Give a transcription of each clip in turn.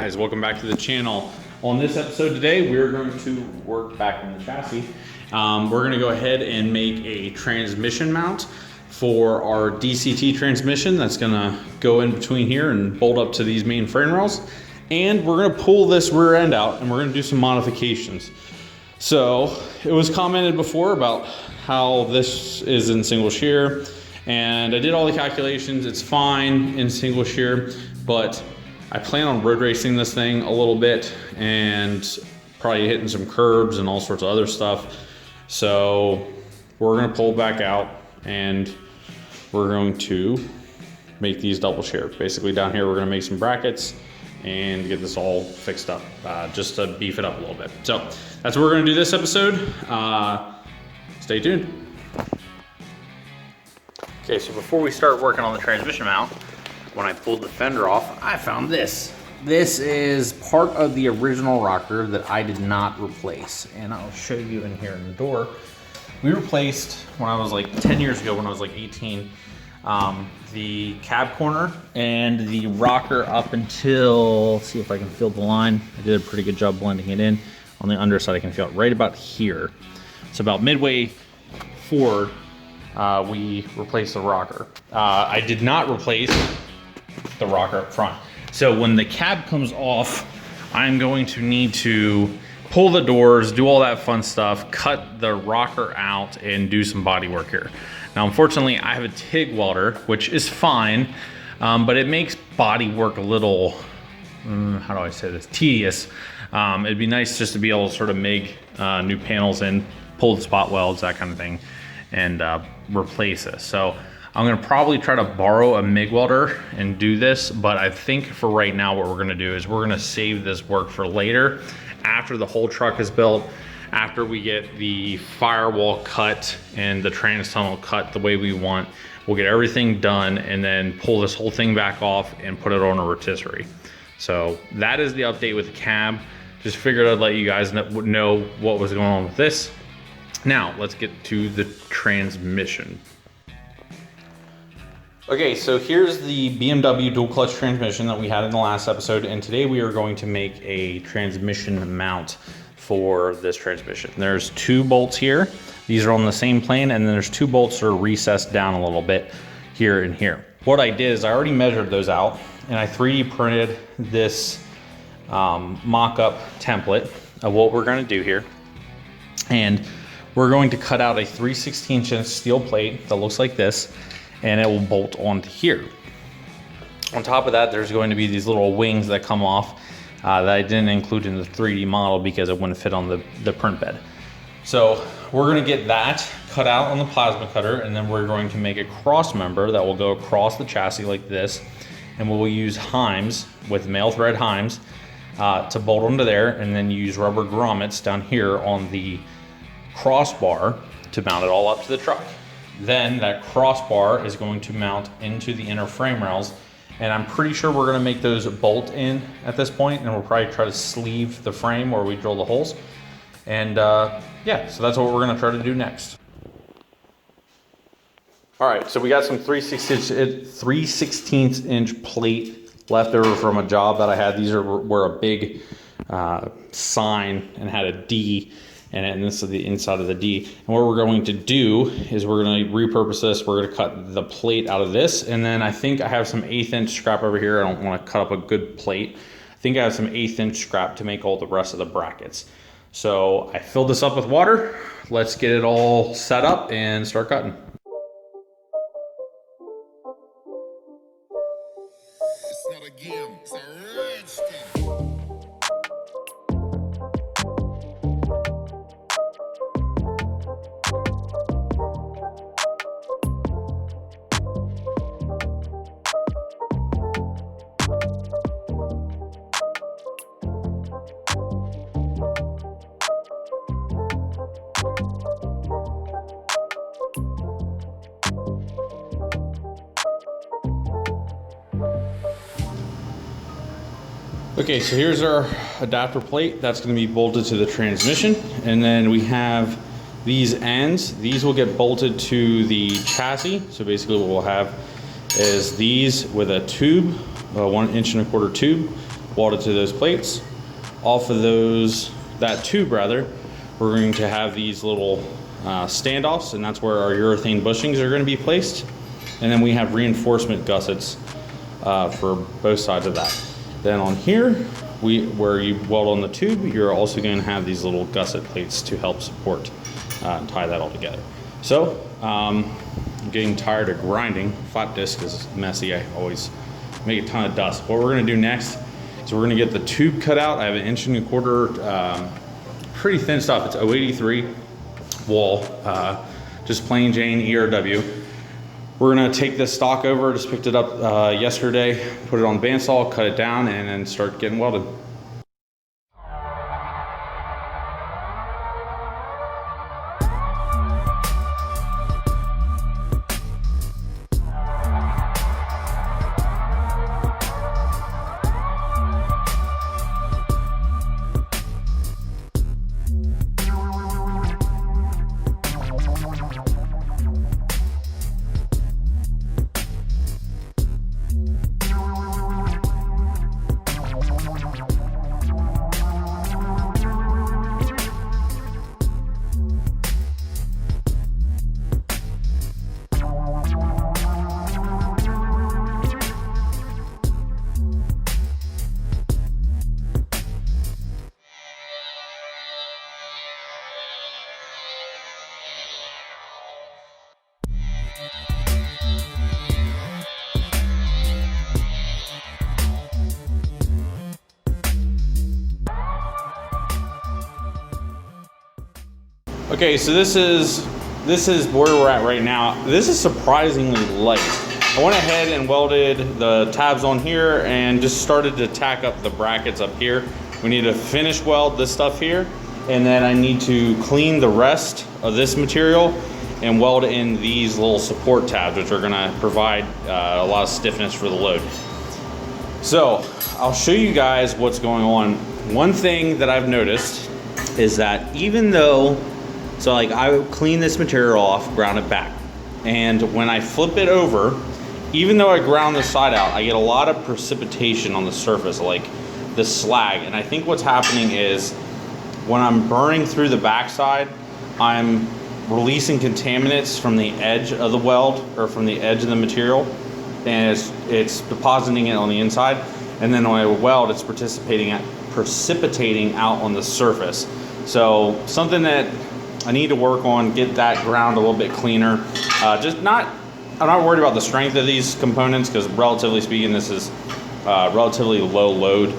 guys, welcome back to the channel. On this episode today, we're going to work back on the chassis. We're going to go ahead and make a transmission mount for our DCT transmission that's going to go in between here and bolt up to these main frame rails. And we're going to pull this rear end out and we're going to do some modifications. So it was commented before about how this is in single shear, and I did all the calculations. It's fine in single shear, but I plan on road racing this thing a little bit and probably hitting some curbs and all sorts of other stuff. So we're gonna pull back out and we're going to make these double shear. Basically down here, we're gonna make some brackets and get this all fixed up, just to beef it up a little bit. So that's what we're gonna do this episode. Stay tuned. Okay, so before we start working on the transmission mount, when I pulled the fender off, I found this. This is part of the original rocker that I did not replace. And I'll show you in here in the door. We replaced, when I was like 10 years ago, when I was like 18, the cab corner and the rocker up until, let's see if I can feel the line. I did a pretty good job blending it in. On the underside, I can feel it right about here. It's about midway forward, we replaced the rocker. I did not replace the rocker up front. So when the cab comes off, I'm going to need to pull the doors, do all that fun stuff, cut the rocker out, and do some body work here. Now, unfortunately, I have a TIG welder, which is fine, but it makes body work a little, how do I say this, tedious. It'd be nice just to be able to sort of make new panels in, pull the spot welds, that kind of thing, and replace this. So I'm gonna probably try to borrow a MIG welder and do this, but I think for right now what we're gonna do is we're gonna save this work for later, after the whole truck is built, after we get the firewall cut and the trans tunnel cut the way we want. We'll get everything done and then pull this whole thing back off and put it on a rotisserie. So that is the update with the cab. Just figured I'd let you guys know what was going on with this. Now let's get to the transmission. Okay, so here's the BMW Dual Clutch transmission that we had in the last episode, and today we are going to make a transmission mount for this transmission. There's two bolts here. These are on the same plane, and then there's two bolts that are recessed down a little bit here and here. What I did is I already measured those out, and I 3D printed this mock-up template of what we're gonna do here. And we're going to cut out a 3/16 inch steel plate that looks like this, and it will bolt onto here. On top of that, there's going to be these little wings that come off that I didn't include in the 3D model because it wouldn't fit on the print bed. So we're gonna get that cut out on the plasma cutter, and then we're going to make a cross member that will go across the chassis like this, and we'll use heims with male thread heims to bolt onto there, and then use rubber grommets down here on the crossbar to mount it all up to the truck. Then that crossbar is going to mount into the inner frame rails, and I'm pretty sure we're gonna make those bolt in at this point, and we'll probably try to sleeve the frame where we drill the holes. And yeah, so that's what we're gonna try to do next. All right, so we got some 3/16 inch plate left over from a job that I had. These were a big sign and had a D in it, and this is the inside of the D. And what we're going to do is we're going to repurpose this. We're going to cut the plate out of this, and then I think I have some 1/8 inch scrap over here. I don't want to cut up a good plate. I think I have some 1/8 inch scrap to make all the rest of the brackets. So I filled this up with water. Let's get it all set up and start cutting. It's not a game, it's a rich thing. Okay, so here's our adapter plate that's going to be bolted to the transmission, and then we have these ends. These will get bolted to the chassis. So basically what we'll have is these with a tube, a 1 1/4 inch tube welded to those plates. Off of that tube rather, we're going to have these little standoffs, and that's where our urethane bushings are going to be placed. And then we have reinforcement gussets for both sides of that. Then on here, where you weld on the tube, you're also going to have these little gusset plates to help support and tie that all together. So I'm getting tired of grinding. Flat disc is messy. I always make a ton of dust. What we're going to do next is we're going to get the tube cut out. I have an 1.25 inch, pretty thin stuff. It's 083 wall, just plain Jane ERW. We're gonna take this stock over, just picked it up yesterday, put it on the bandsaw, cut it down, and then start getting welded. Okay, so this is where we're at right now. This is surprisingly light. I went ahead and welded the tabs on here and just started to tack up the brackets up here. We need to finish weld this stuff here, and then I need to clean the rest of this material and weld in these little support tabs, which are gonna provide a lot of stiffness for the load. So I'll show you guys what's going on. One thing that I've noticed is that even though, so like I clean this material off, ground it back, and when I flip it over, even though I ground the side out, I get a lot of precipitation on the surface, like the slag. And I think what's happening is when I'm burning through the backside, I'm releasing contaminants from the edge of the weld, or from the edge of the material, and it's depositing it on the inside. And then when I weld, it's precipitating out on the surface. So something that I need to work on, get that ground a little bit cleaner. I'm not worried about the strength of these components, because relatively speaking, this is relatively low load.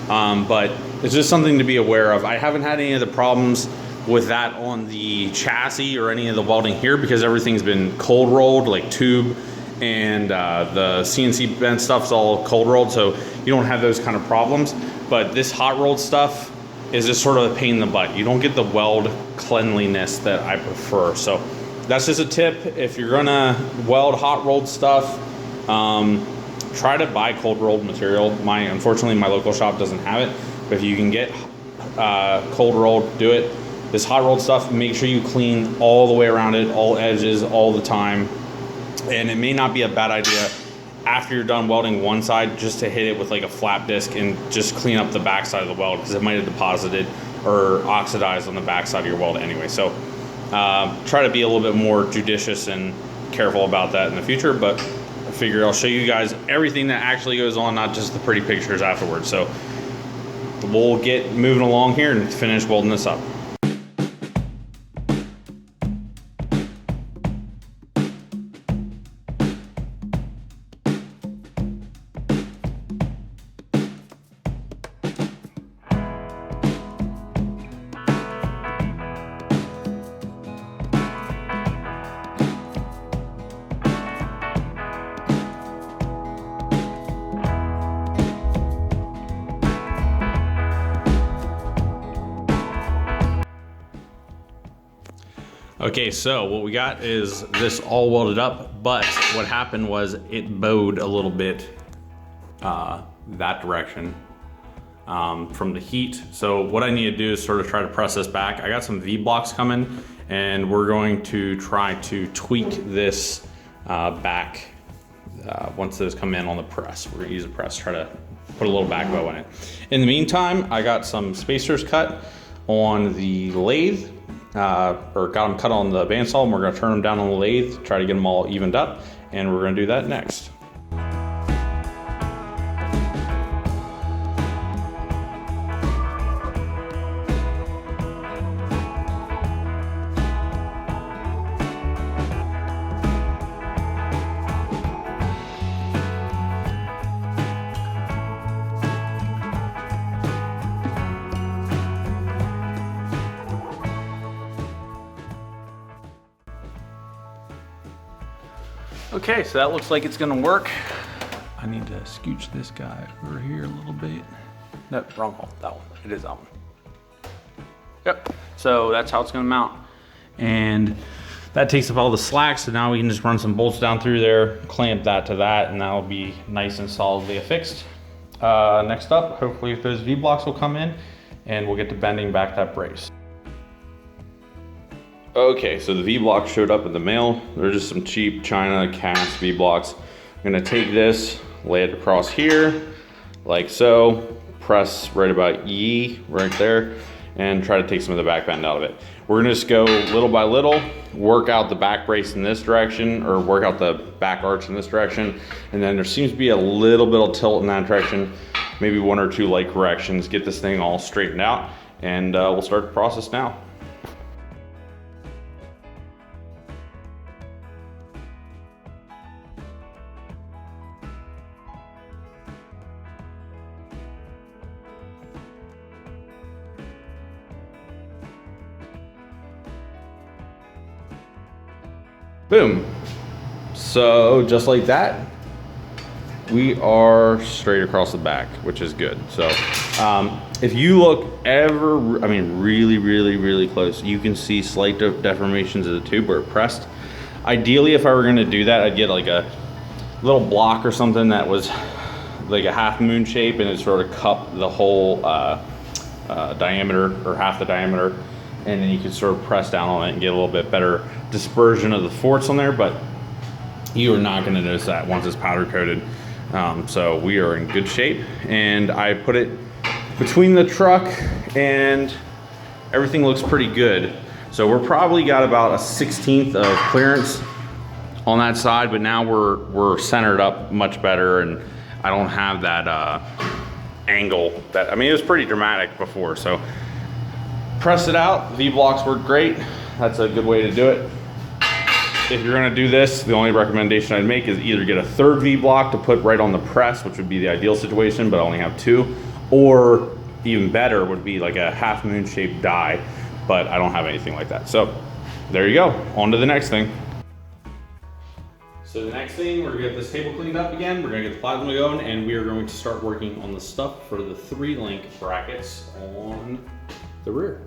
But it's just something to be aware of. I haven't had any of the problems with that on the chassis or any of the welding here, because everything's been cold rolled, like tube, and the CNC bent stuff's all cold rolled, so you don't have those kind of problems. But this hot rolled stuff is just sort of a pain in the butt. You don't get the weld cleanliness that I prefer. So that's just a tip. If you're gonna weld hot rolled stuff, try to buy cold rolled material. Unfortunately, my local shop doesn't have it, but if you can get cold rolled, do it. This hot rolled stuff, make sure you clean all the way around it, all edges, all the time. And it may not be a bad idea after you're done welding one side, just to hit it with like a flap disc and just clean up the back side of the weld, because it might have deposited or oxidized on the back side of your weld anyway. So try to be a little bit more judicious and careful about that in the future, but I figure I'll show you guys everything that actually goes on, not just the pretty pictures afterwards. So we'll get moving along here and finish welding this up. Okay, so what we got is this all welded up, but what happened was it bowed a little bit that direction from the heat. So what I need to do is sort of try to press this back. I got some V-blocks coming, and we're going to try to tweak this back once those come in on the press. We're gonna use a press, try to put a little back bow in it. In the meantime, I got some spacers cut on the lathe, or got them cut on the bandsaw, and we're gonna turn them down on the lathe, try to get them all evened up, and we're gonna do that next. Okay, so that looks like it's gonna work. I need to scooch this guy over here a little bit. No, wrong hole, that one. It is that one. Yep, so that's how it's gonna mount. And that takes up all the slack, so now we can just run some bolts down through there, clamp that to that, and that'll be nice and solidly affixed. Next up, hopefully those V-blocks will come in, and we'll get to bending back that brace. Okay, so the V-blocks showed up in the mail. They're just some cheap China cast V-blocks. I'm gonna take this, lay it across here, like so, press right about E, right there, and try to take some of the back bend out of it. We're gonna just go little by little, work out the back brace in this direction, or work out the back arch in this direction, and then there seems to be a little bit of tilt in that direction, maybe one or two light corrections, get this thing all straightened out, and we'll start the process now. Boom. So just like that, we are straight across the back, which is good. So if you look really close, you can see slight deformations of the tube where it pressed. Ideally, if I were gonna do that, I'd get like a little block or something that was like a half moon shape, and it sort of cup the whole diameter, or half the diameter, and then you can sort of press down on it and get a little bit better dispersion of the forts on there, but you are not gonna notice that once it's powder coated. So we are in good shape, and I put it between the truck and everything looks pretty good. So we're probably got about a 1/16 of clearance on that side, but now we're centered up much better, and I don't have that angle that, I mean, it was pretty dramatic before. So press it out, V-blocks work great. That's a good way to do it. If you're gonna do this, the only recommendation I'd make is either get a third V-block to put right on the press, which would be the ideal situation, but I only have two, or even better would be like a half moon shaped die, but I don't have anything like that. So there you go, on to the next thing. So the next thing, we're gonna get this table cleaned up again, we're gonna get the plasma going, and we are going to start working on the stuff for the 3-link brackets on the rear.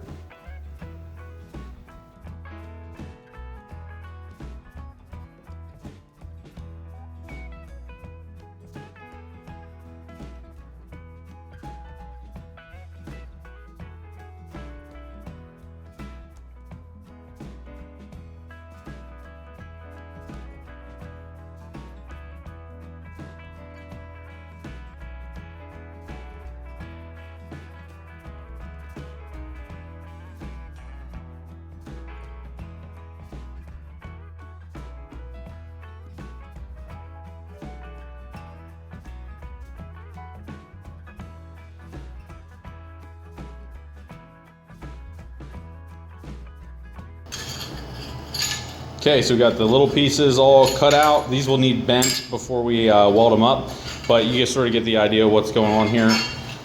Okay, so we got the little pieces all cut out. These will need bent before we weld them up, but you just sort of get the idea of what's going on here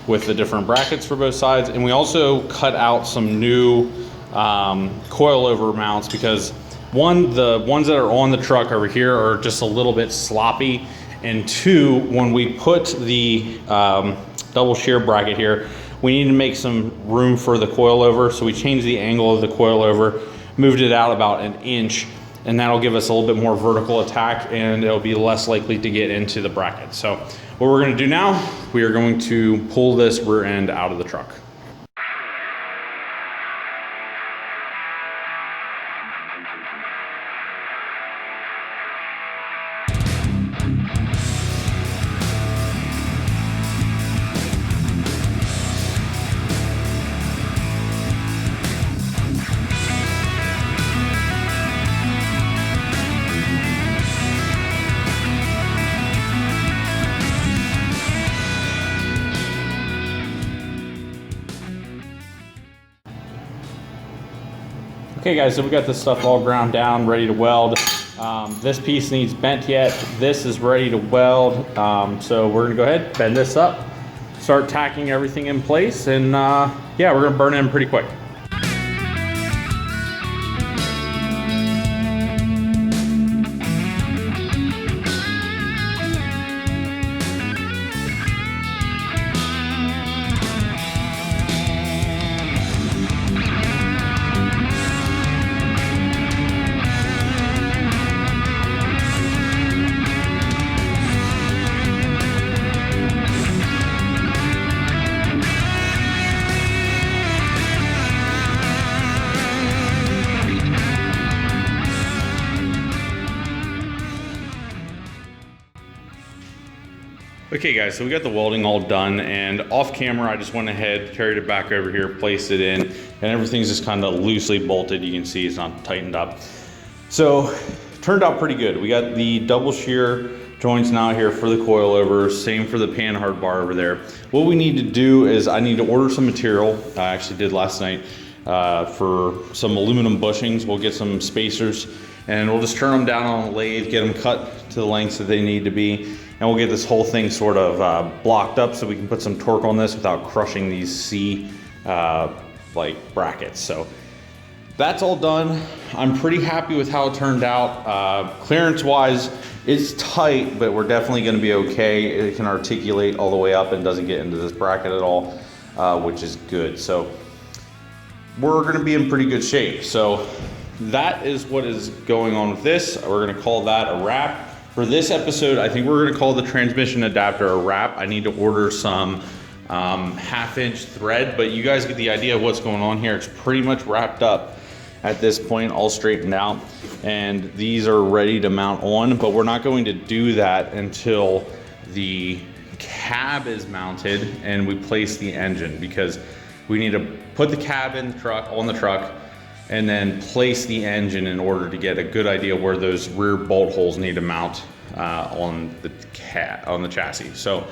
with the different brackets for both sides. And we also cut out some new coilover mounts, because one, the ones that are on the truck over here are just a little bit sloppy, and two, when we put the double shear bracket here, we need to make some room for the coilover. So we changed the angle of the coilover, moved it out about 1 inch, and that'll give us a little bit more vertical attack, and it'll be less likely to get into the bracket. So what we're gonna do now, we are going to pull this rear end out of the truck. Okay guys, so we got this stuff all ground down, ready to weld. This piece needs bent yet. This is ready to weld. So we're gonna go ahead, bend this up, start tacking everything in place, and yeah, we're gonna burn it in pretty quick. Okay guys, so we got the welding all done, and off camera I just went ahead, carried it back over here, placed it in, and everything's just kind of loosely bolted. You can see it's not tightened up. So turned out pretty good. We got the double shear joints now here for the coilovers, same for the pan hard bar over there. What we need to do is I need to order some material. I actually did last night for some aluminum bushings. We'll get some spacers and we'll just turn them down on the lathe, get them cut to the lengths that they need to be. And we'll get this whole thing sort of blocked up so we can put some torque on this without crushing these C like brackets. So that's all done. I'm pretty happy with how it turned out. Clearance wise, it's tight, but we're definitely gonna be okay. It can articulate all the way up and doesn't get into this bracket at all, which is good. So we're gonna be in pretty good shape. So that is what is going on with this. We're gonna call that a wrap. For this episode, I think we're gonna call the transmission adapter a wrap. I need to order some 1/2-inch thread, but you guys get the idea of what's going on here. It's pretty much wrapped up at this point, all straightened out, and these are ready to mount on, but we're not going to do that until the cab is mounted and we place the engine, because we need to put the cab in the truck, on the truck, and then place the engine in order to get a good idea where those rear bolt holes need to mount on the chassis. So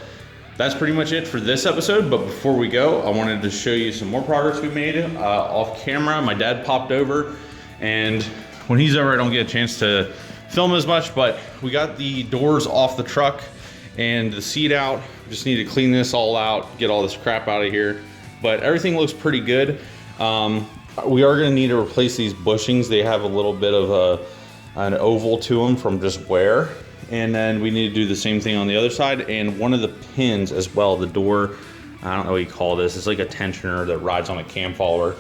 that's pretty much it for this episode. But before we go, I wanted to show you some more progress we made off camera. My dad popped over, and when he's over, I don't get a chance to film as much, but we got the doors off the truck and the seat out. Just need to clean this all out, get all this crap out of here. But everything looks pretty good. We are going to need to replace these bushings. They have a little bit of an oval to them from just wear. And then we need to do the same thing on the other side. And one of the pins as well, the door, I don't know what you call this. It's like a tensioner that rides on a cam follower.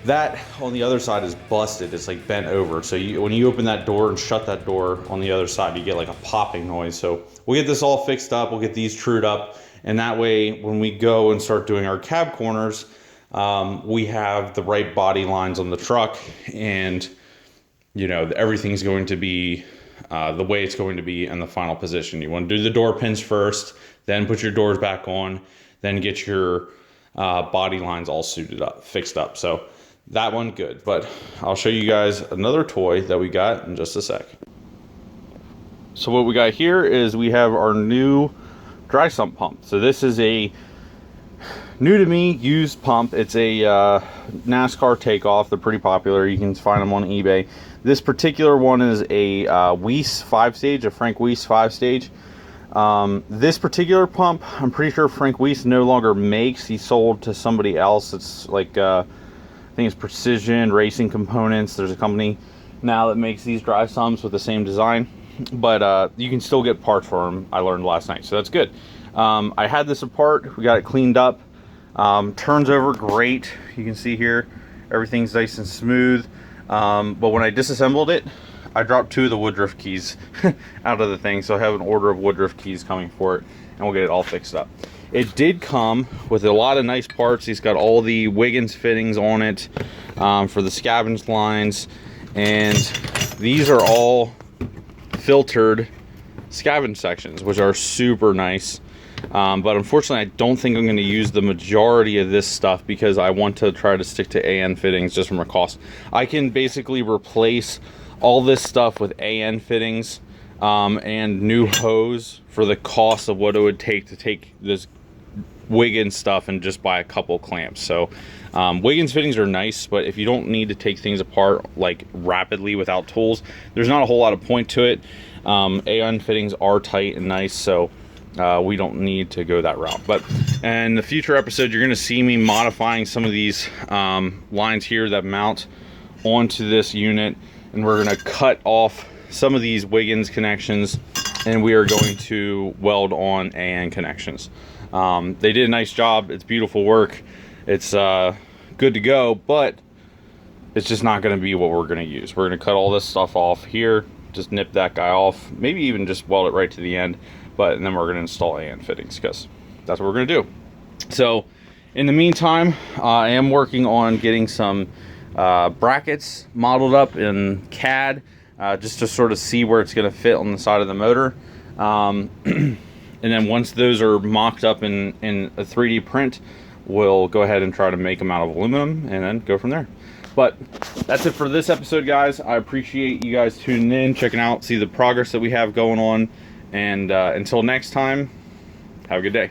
That on the other side is busted. It's like bent over. So when you open that door and shut that door on the other side, you get like a popping noise. So we'll get this all fixed up. We'll get these trued up. And that way, when we go and start doing our cab corners, we have the right body lines on the truck, and you know, everything's going to be the way it's going to be in the final position. You want to do the door pins first, then put your doors back on, then get your body lines all suited up, fixed up. So that one good, but I'll show you guys another toy that we got in just a sec. So what we got here is we have our new dry sump pump. So this is a new to me used pump. It's a NASCAR takeoff. They're pretty popular. You can find them on eBay. This particular one is a Weiss 5-stage, a Frank Weiss 5-stage. This particular pump, I'm pretty sure Frank Weiss no longer makes. He sold to somebody else. It's like, I think it's Precision Racing Components. There's a company now that makes these dry sumps with the same design. But you can still get parts for them, I learned last night. So that's good. I had this apart. We got it cleaned up. Turns over great. You can see here everything's nice and smooth, but when I disassembled it, I dropped 2 of the Woodruff keys out of the thing, so I have an order of Woodruff keys coming for it, and we'll get it all fixed up. It did come with a lot of nice parts. He's got all the Wiggins fittings on it for the scavenge lines, and these are all filtered scavenge sections, which are super nice. But unfortunately, I don't think I'm going to use the majority of this stuff because I want to try to stick to AN fittings just from a cost. I can basically replace all this stuff with AN fittings and new hose for the cost of what it would take to take this Wiggins stuff and just buy a couple clamps. So Wiggins fittings are nice, but if you don't need to take things apart like rapidly without tools, there's not a whole lot of point to it. AN fittings are tight and nice, so we don't need to go that route. But in the future episode, you're going to see me modifying some of these lines here that mount onto this unit, and we're going to cut off some of these Wiggins connections, and we are going to weld on AN connections. They did a nice job. It's beautiful work. It's good to go, but it's just not going to be what we're going to use. We're going to cut all this stuff off here, just nip that guy off, maybe even just weld it right to the end, and then we're going to install AN fittings because that's what we're going to do. So in the meantime, I am working on getting some brackets modeled up in CAD, just to sort of see where it's going to fit on the side of the motor. And then once those are mocked up in a 3D print, we'll go ahead and try to make them out of aluminum and then go from there. But that's it for this episode, guys. I appreciate you guys tuning in, checking out, see the progress that we have going on. And until next time, have a good day.